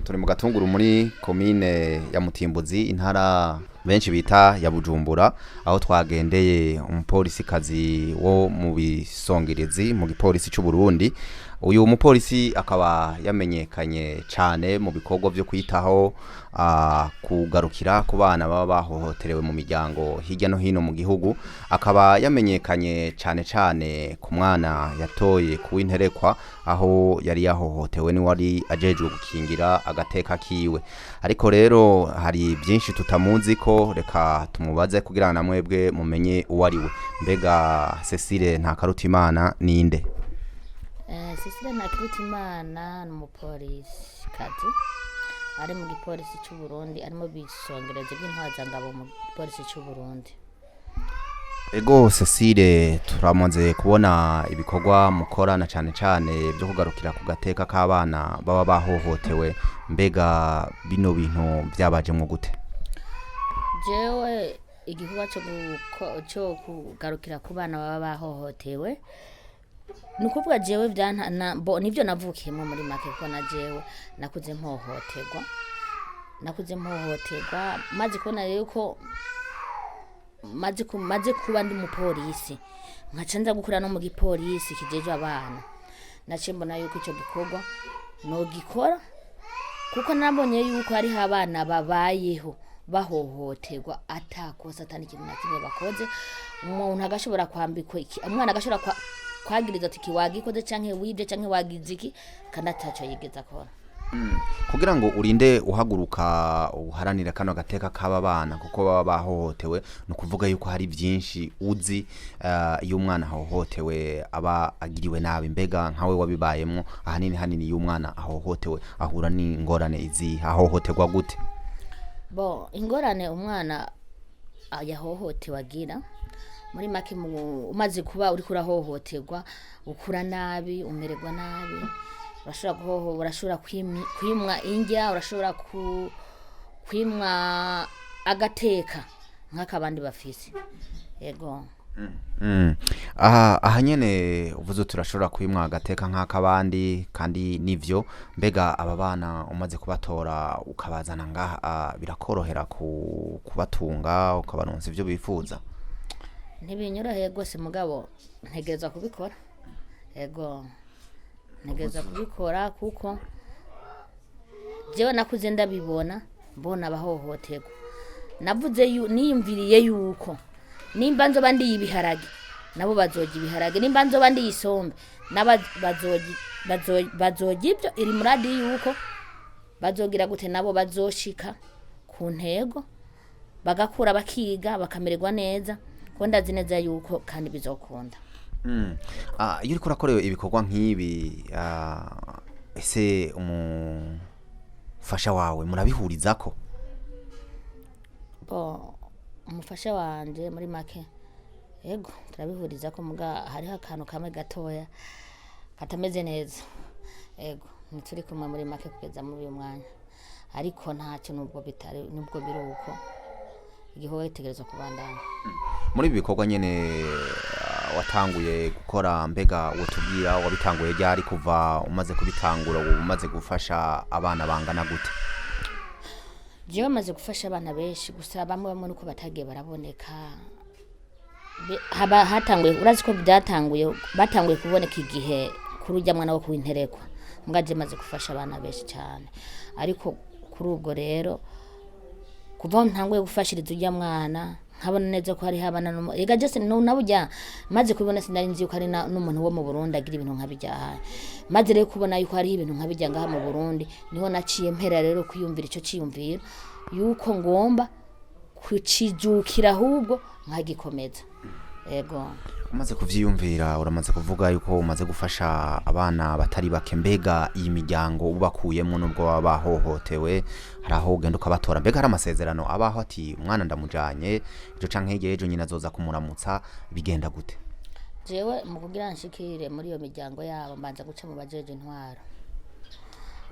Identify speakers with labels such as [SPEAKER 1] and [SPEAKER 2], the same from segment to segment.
[SPEAKER 1] turi mu gatunguru muri komine ya Mutimbuzi intara benshi bita ya Bujumbura aho twagendeye umupolisikazi wo mu bisongerezi mu gipolisi cy'u Burundi. Uyu mupolisi akaba yamenyekanye cyane mu bikorwa byo kwitaho kugarukira ku bana baba bahohoterewe mu miryango hirya no hino mu gihugu. Akaba yamenyekanye cyane ku mwana yatoye kuwinterekwa aho yari yahohotewe ni wari ajejwe gukingira agateka kiwe. Ariko rero hari byinshi tutamuzi ko reka tumubaze kugira na mwebwe mumenye uwariwe. Mbega Cecile Ntakarutimana ninde?
[SPEAKER 2] Cecile Ntakarutimana ni umupolisi kazi ari mu gipolisi cy'u Burundi, arimo bisongereza by'intwazangabo mu gipolisi cy'u Burundi.
[SPEAKER 1] Ego Cecile, turamaze kubona ibikorwa mukorana cyane byo kugarukira ku gateka k'abana baba bahohotewe. Mbega bino bintu byabaje mu gute?
[SPEAKER 2] Jewe igikorwa cyo kugarukira ku bana baba bahohotewe nukuvuga jewe nivyo navukiyemo muri make, ko na jewe nakuze mpohoterwa maze kubona rero ko maze kuba ndi mupolisi nkaca nza gukura no mu gipolisi kijeje abana, naciye mbona yuko icyo gikorwa no gikora kuko nabonye yuko hari abana babayeho bahohoterwa atakosa atani kintu na kimwe bakoze. Umuntu agashobora kwambikwa umwana agashobora kwagiriza ati kiwagikoze canke wibye canke wagize iki kandi ataco yigeza akora.
[SPEAKER 1] Kugira ngo urinde uhaguruka uharanira kano gateka k'aba bana kuko baba bahohotewe, no kuvuga yuko hari byinshi uzi iyo umwana ahohotewe aba agiriwe nabi. Mbega nkawe wabibayemo hanini iyo umwana ahohotewe ahura n'ingorane izi ahohoterwa gute?
[SPEAKER 2] Ingorane umwana yahohotewe agira muri make umaze kuba uri kurahohoterwa ukura nabi, umererwa nabi, urashobora kwimwa indya, urashobora kwimwa agateka nk'akabandi bafise. Yego.
[SPEAKER 1] Aha nyene uvuze turashobora kwimwa agateka nk'akabandi kandi nivyo. Mbega aba bana umaze kubatora ukabazana ngaha birakorohera kubatunga ukabaronsa ivyo bifuza?
[SPEAKER 2] Ntibinyoroheye gose mugabo ntegereza kubikora. Yego, ntegereza kubikora kuko jewe nakuze ndabibona, mbona abahohoterwa. Navuze niyumviriye yuko nimba nzoba ndi ibiharage nabo bazoja ibiharage, nimba nzoba ndi isombe nabo bazoja ibyo. Iri muradi yuko bazogira gute nabo bazoshika ku ntego bagakura bakiga bakamererwa neza, ko ndazi neza yuko kandi bizokunda.
[SPEAKER 1] Iyo uriko urakorewe ibikorwa nk'ibi ese umufasha wawe murabihurizako?
[SPEAKER 2] Umufasha wanje muri make yego turabihurizako, muga hariho akantu kamwe gatoya katameze neza. Yego ntituri kumwe muri make kugeza muri uyu mwanya, ariko ntacyo nubwo biruko igikorwa gitegerezwa kubandanya.
[SPEAKER 1] Muri ibi bikorwa nyene watanguye gukora, mbega wotubwira wabitanguye ryari, kuva umaze kubitangura umaze gufasha abana bangana gute?
[SPEAKER 2] Jewe maze gufasha abana benshi, gusa bamwe nuko batagiye baraboneka. Hatanguye urazi ko batanguye kuboneka igihe kurujya mwana wo kuwinterekwa, mugaje maze gufasha abana benshi cyane. Ariko kuri ubwo rero kuva ntanguye gufashiriza ujya mwana nkabona neza ko hari habana ega jese nabujya maze kubona sinari nzi yuko ari n'umuntu wo mu Burundi agira ibintu nkabijya. Maze rero kubona yuko hari ibintu nkabijya ngaha mu Burundi, niho naciye mpera rero kwiyumvira ico ciyumvira yuko ngomba kucijukira ahubwo nkagikomeza. Yego.
[SPEAKER 1] Umaze kuvyiyumvira uramaze kuvuga yuko umaze gufasha abana batari bake. Mbega iyi miryango ubakuyemo nubwo baba bahohotewe hari aho ugenda ukabatora, mbega hari amasezerano abaho ati umwana ndamujanye ejo canke hirya ejo nyina azoza kumuramutsa, bigenda gute?
[SPEAKER 2] Jewe mu kugira nshikire muri iyo miryango yabo mbanza guca mu bajeje intwaro,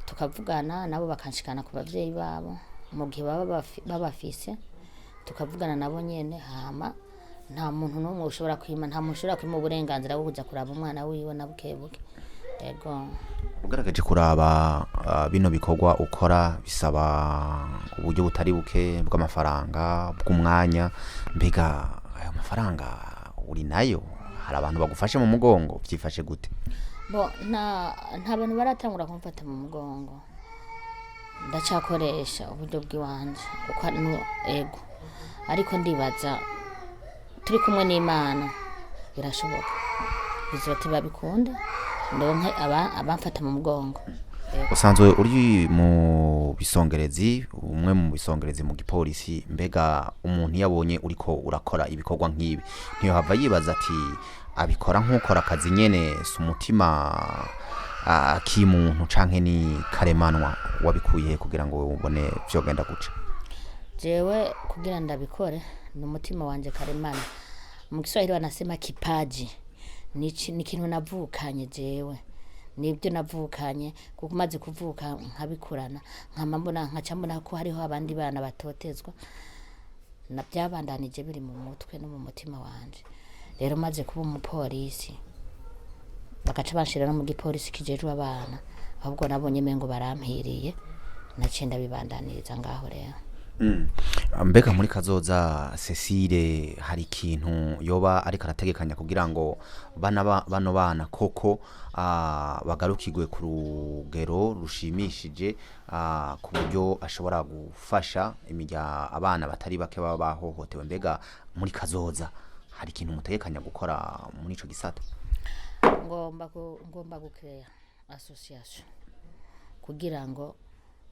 [SPEAKER 2] tukavugana nabo bakanshikana ku bavyeyi babo mu gihe baba babafise, tukavugana nabo nyene. Hama nta muntu n'umwe ushobora kwima uburenganzira bwo kuja kuraba umwana wiwe na bukebuke. ego
[SPEAKER 1] ugaragaje kuraba bino bikorwa ukora bisaba uburyo butari buke bw'amafaranga bw'umwanya, mbega ayo mafaranga uri nayo, hari abantu bagufashe mu mugongo, byifashe gute?
[SPEAKER 2] bo nta bantu baratangura kumfata mu mugongo, ndacakoresha uburyo bw'iwanje uko ego, ariko ndibaza turi kumwe n'Imana birashoboka, bizote babikunda ndonke abamfata mu mugongo.
[SPEAKER 1] Usanzwe uri mu bisongerezi, umwe mu bisongerezi mu gipolisi, mbega umuntu yabonye uriko urakora ibikorwa nk'ibi ntiyo hava yibaza ati abikora nk'ukora akazi nyene si umutima akimuntu canke ni karemanwa wabikuye kugira ngo ubone vyogenda guca?
[SPEAKER 2] Jewe kugira ndabikore ni umutima wanje karemana, mu Kiswahili wanasema kipaji, ni ikintu navukanye jewe, nibyo navukanye kuko maze kuvuka nkabikurana nkaca mbona ko hariho abandi bana batotezwa, na byabandanije biri mu mutwe no mu mutima wanje. Rero maze kuba umupolisi bagaca banshira no mu gipolisi kijejwe abana, ahubwo nabonye mengo barampiriye, naciye ndabibandaniriza ngaho rero.
[SPEAKER 1] Mbega muri kazoza Cecile hari ikintu yoba ariko arategekanya kugira ngo bano bana koko bagarukirwe ku rugero rushimishije, ku buryo ashobora gufasha abana batari bake baba bahohotewe? Mbega muri kazoza hari ikintu mutegekanya gukora muri ico gisata?
[SPEAKER 2] ngomba gukrea association kugira ngo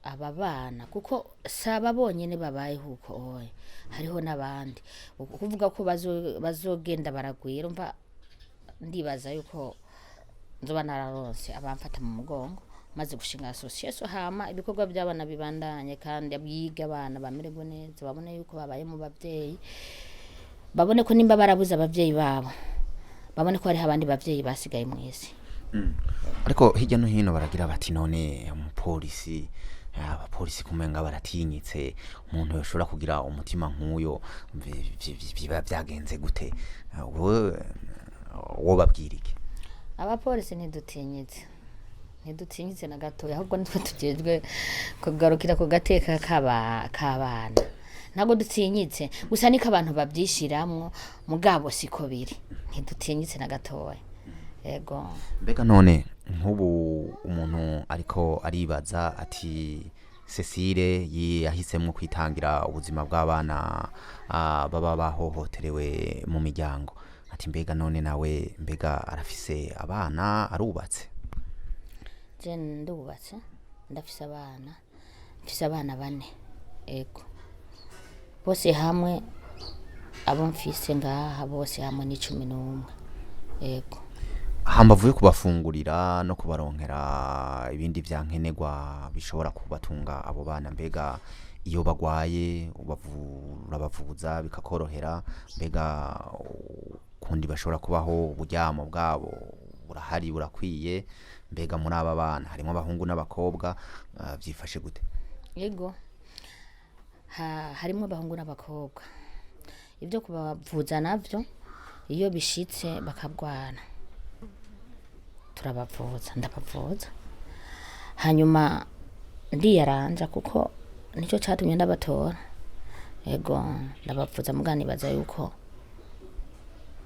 [SPEAKER 2] aba bana, kuko saba bonyene babayeho uko oye, hariho n'abandi kuvuga ko bazogenda baragwira. Umva ndibaza yuko nzoba nararonse abamfata mu mugongo maze gushinga association, hama ibikorwa by'abana bibandanye kandi abiga abana bamererwe neza, babone yuko babaye mu bavyeyi, babone ko nimba barabuze abavyeyi babo, babone ko hari abandi bavyeyi basigaye mw'isi.
[SPEAKER 1] Ariko hirya no hino baragira bati none umupolisi, abapolisi kumenga baratinyitse, umuntu yoshobora kugira umutima nk'uyo, biba byagenze gute? Wo babwira iki?
[SPEAKER 2] Abapolisi ntidutinyitse na gatoya, ahubwo nitwe tujejwe kugarukira ku gateka k'abana, ntabwo dutinyitse gusa niko abantu babyishiramwo, mugabo siko biri, ntidutinyitse na gatoya. Ego
[SPEAKER 1] mbega none nk'ubu umuntu ariko aribaza ati Cecile yahisemo kwitangira ubuzima bw'abana baba bahohoterewe mu miryango, ati mbega none nawe mbega arafise abana, arubatse?
[SPEAKER 2] Je ndubatse, ndafise abana 4. Ego bose hamwe abo mfise ngaha bose hamwe ni 11. Ego
[SPEAKER 1] hambavuye kubafungurira no kubaronkera ibindi vyankenerwa bishobora kubatunga abo bana, mbega iyo bagwaye urabavuza bikakorohera? Mbega kundi bashobora kubaho, uburyamo bwabo burahari burakwiye? Mbega muri aba bana harimo abahungu n'abakobwa, byifashe gute?
[SPEAKER 2] Yego harimo abahungu n'abakobwa, ibyo kubavuza navyo iyo bishitse bakagwana ndabavuza, hanyuma ndiyaranja kuko nicyo cyatumye ndabatora. Ego ndabavuza, muganibaza yuko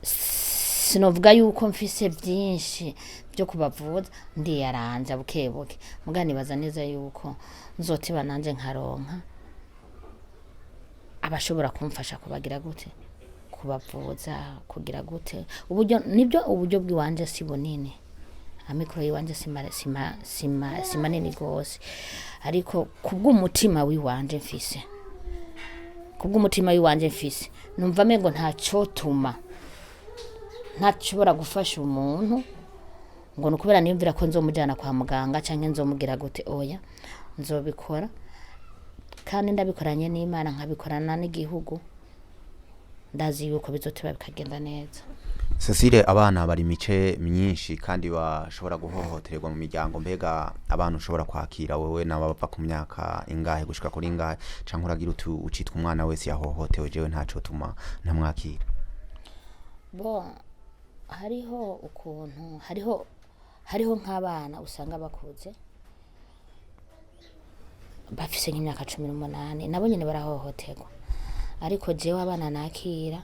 [SPEAKER 2] sinovuga yuko mfise byinshi byo kubavuza, ndiyaranja bukebuke, muganibaza neza yuko nzotiba nanje nkaronka abashobora kumfasha kubagira gute, kubavuza kugira gute. Uburyo bw'iwanje si bunini, amikoro yiwanje sima nini gose, ariko kubw'umutima wiwanje mfise numva mengo ntashobora gufasha umuntu ngo nukubera niyumvira ko nzomujana kwa muganga canke nzomugira gute. Oya, nzobikora kandi ndabikoranye n'Imana, nkabikorana n'igihugu, ndazi yuko bizotiba bikagenda neza.
[SPEAKER 1] Cecile, abana bari mice myinshi kandi bashobora guhohoterwa mu miryango, mbega abantu ushobora kwakira wewe n'abava ku myaka ingahe gushika kuri ingahe, canke uragira ucitwa umwana wese yahohotewe jewe ntaco tuma ntamwakira?
[SPEAKER 2] Bo hariho hariho nk'abana usanga bakuze bafise nk'imyaka 18 nabo nyene barahohoterwa, ariko jewe abana nakira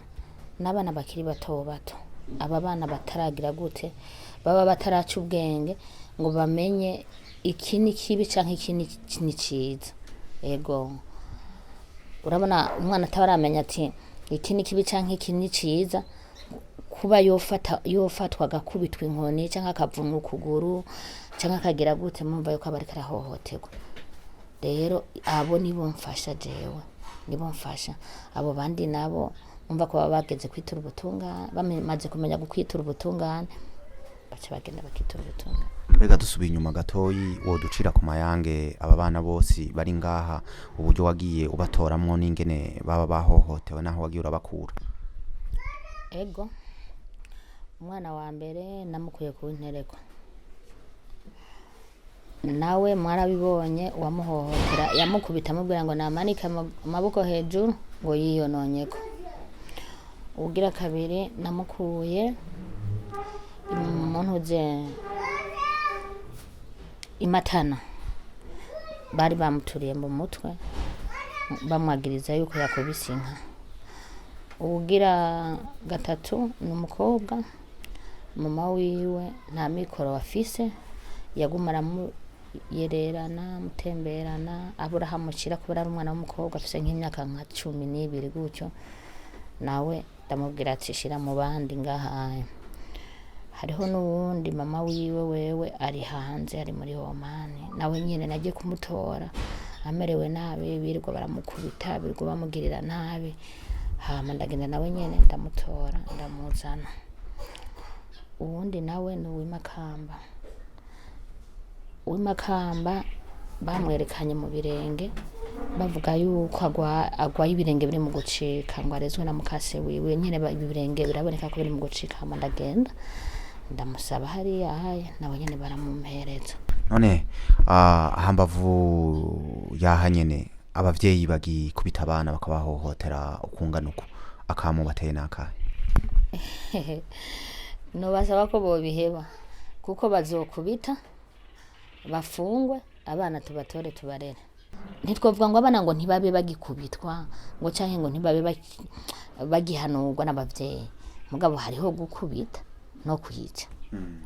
[SPEAKER 2] n'abana bakiri bato bato, aba bana bataragira gute, baba bataraca ubwenge ngo bamenye iki ni kibi canke iki ni ciza. Ego urabona umwana atabaramenya ati iki ni kibi canke iki ni ciza, kuba yofatwa agakubitwa inkoni canke akavunwa ukuguru canke akagira gute, mumva yuko aba ariko arahohoterwa. Rero abo nibo mfasha jewe, nibo mfasha. Abo bandi nabo umva ko baba bageze kwitura ubutungane, bamaze kumenya gukwitura ubutungane, baca bagenda bakitura ubutungane.
[SPEAKER 1] Mbega dusubiye inyuma gatoyi, woducira ku mayange aba bana bose bari ngaha, uburyo wagiye ubatoramwo n'ingene baba bahohotewe naho wagiye urabakura?
[SPEAKER 2] Ego umwana wa mbere namukuye ku intereko, nawe mwarabibonye, uwamuhohotera yamukubita amubwira ngo namanike amaboko hejuru ngo yiyononyeko. Ugira kabiri namukuye umuntu uze imatana, bari bamuturiye mu mutwe bamwagiriza yuko yakubise inka. Ugira gatatu n'umukobwa, mama wiwe nta mikoro afise, yaguma yererana mutemberana abura hamucira kubera ari umwana w'umukobwa afise nk'imyaka nka 12 gutyo. Nawe ndamubwira ati shira mu bandi ngaha. Hariho n'uwundi mama wiwe wewe ari hanze, ari muri Omani, nawe nyene nagiye kumutora amerewe nabi, birirwa baramukubita, birirwa bamugirira nabi. Hama ndagenda nawe nyene ndamutora ndamuzana. Uwundi nawe ni uw'imakamba, uw'imakamba bamwerekanye mu birenge bavuga yuko agwaye ibirenge biri mu gucika, ngo arezwe na mukase wiwe nyene, ibirenge biraboneka ko biri mu gucika. Hama ndagenda ndamusaba hariya haye, nawe nyene baramumpereza.
[SPEAKER 1] None hambavu yaha nyene abavyeyi bagikubita abana bakabahohotera ukungana uko, akamu bateye nakahe?
[SPEAKER 2] No basaba ko bobiheba, kuko bazokubita bafungwe, abana tubatore tubarere. Ntitwovuga ngo abana ngo ntibabe bagikubitwa ngo canke ngo ntibabe bagihanurwa n'abavyeyi, mugabo hariho gukubita no kuyica.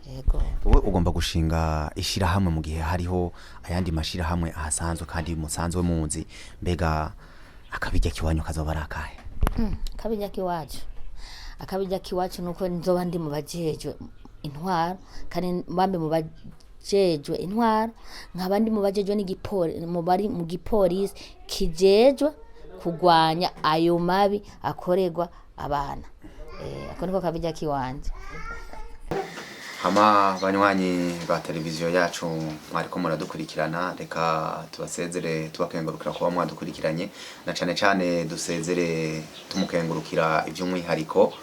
[SPEAKER 2] Yego
[SPEAKER 1] wowe ugomba gushinga ishirahamwe mu gihe hariho ayandi mashirahamwe ahasanzwe kandi musanzwe muzi, mbega akabijya kiwanyu kazoba arakahe?
[SPEAKER 2] Akabijya kiwacu nuko nzoba ndi mu bajejwe intwaro, kandi bambe mu bajejwe intwaro, nkabandi mu bajejwe mu bari mu gipolisi kijejwe kugwanya ayo mabi akorerwa abana. Ako niko kabijya kiwanje.
[SPEAKER 1] Hama banywanyi ba televiziyo yacu mwariko muradukurikirana, reka tubasezere tubakengurukira kuba mwadukurikiranye, na cane dusezere tumukengurukira ivy'umwihariko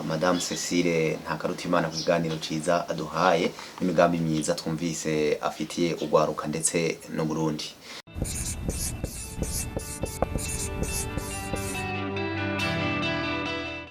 [SPEAKER 1] Madame Cecile Ntakarutimana ku kiganiro ciza aduhaye n'imigambi myiza twumvise afitiye ugwaruka ndetse no Burundi.